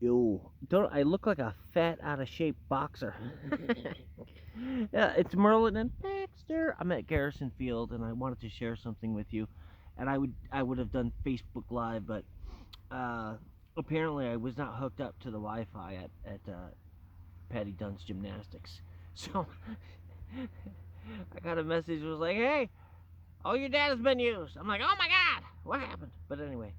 Ew. Don't I look like a fat, out of shape boxer? Yeah, it's Merlin and Baxter. I'm at Garrison Field, and I wanted to share something with you. And I would have done Facebook Live, but uh, apparently I was not hooked up to the Wi-Fi at Patty Dunn's Gymnastics. So I got a message that was like, "Hey, all your data's been used." I'm like, "Oh my God, what happened?" But anyway,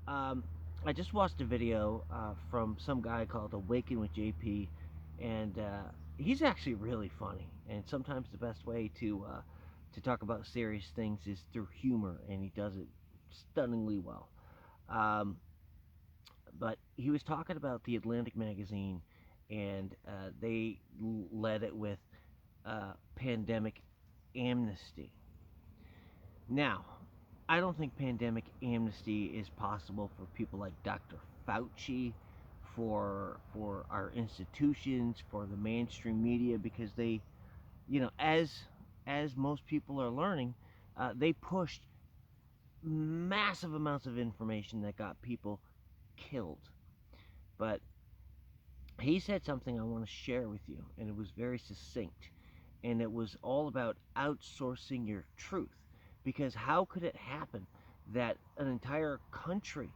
um, I just watched a video from some guy called Awaken with JP, and he's actually really funny. And sometimes the best way to talk about serious things is through humor, and he does it stunningly well. Um, but he was talking about the Atlantic magazine, and they led it with pandemic amnesty. Now, I don't think pandemic amnesty is possible for people like Dr. Fauci, for our institutions, for the mainstream media, because they, as most people are learning, they pushed massive amounts of information that got people killed. But he said something I want to share with you, and it was very succinct, and it was all about outsourcing your truth. Because how could it happen that an entire country,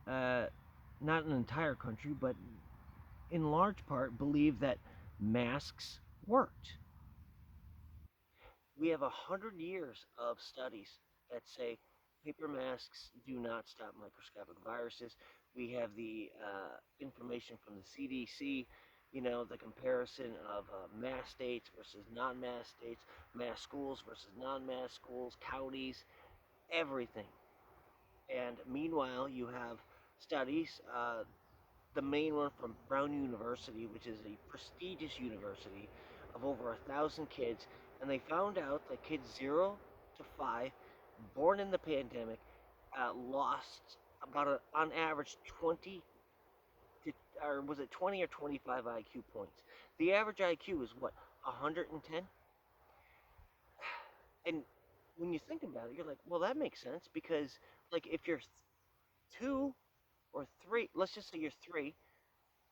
uh, not an entire country, but in large part, believed that masks worked? We have 100 years of studies that say paper masks do not stop microscopic viruses. We have the information from the CDC, the comparison of mass states versus non-mass states, mass schools versus non-mass schools, counties, everything. And meanwhile, you have studies, the main one from Brown University, which is a prestigious university, of over 1,000 kids, and they found out that kids 0 to 5, born in the pandemic, lost about on average 20 to, or was it 20 or 25 IQ points? The average IQ is what, 110? And when you think about it, you're like, well, that makes sense because, like, if you're 2 or 3, let's just say you're 3,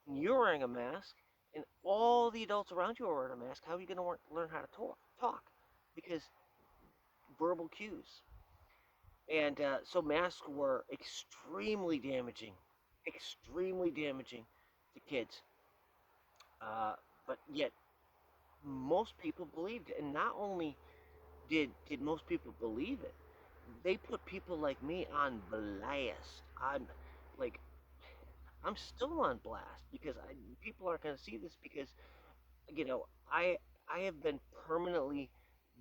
and you're wearing a mask, and all the adults around you are wearing a mask, how are you going to learn how to talk? Because verbal cues. And so masks were extremely damaging to kids. But yet, most people believed it. And not only did most people believe it, they put people like me on blast. Like, I'm still on blast because people aren't going to see this because you know, I I have been permanently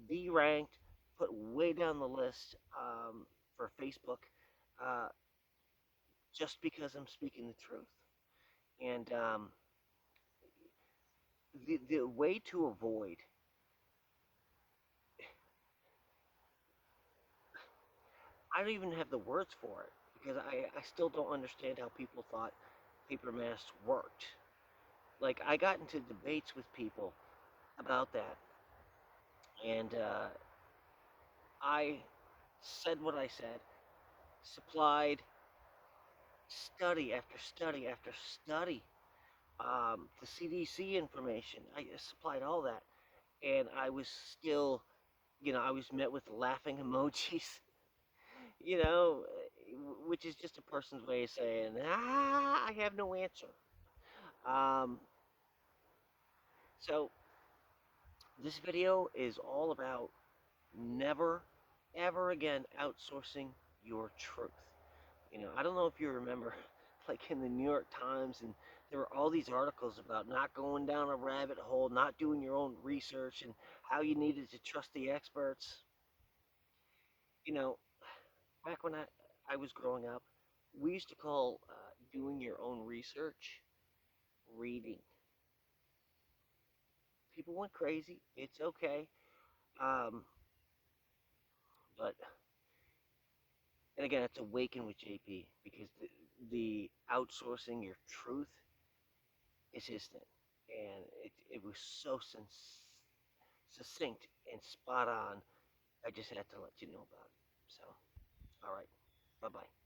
deranked, put way down the list for Facebook, uh, just because I'm speaking the truth. And the way to avoid, I don't even have the words for it because I still don't understand how people thought paper masks worked. Like, I got into debates with people about that, and I said what I said, supplied study after study after study, the CDC information. I supplied all that, and I was still, I was met with laughing emojis, you know, which is just a person's way of saying, I have no answer. Um, so this video is all about never, ever again outsourcing your truth. I don't know if you remember, like in the New York Times, and there were all these articles about not going down a rabbit hole, not doing your own research, and how you needed to trust the experts. You know, back when I was growing up, we used to call doing your own research reading. People went crazy. It's okay. Um, but, and again, it's Awaken with JP because the outsourcing your truth is his thing. And it was so succinct and spot on. I just had to let you know about it. So, all right. Bye bye.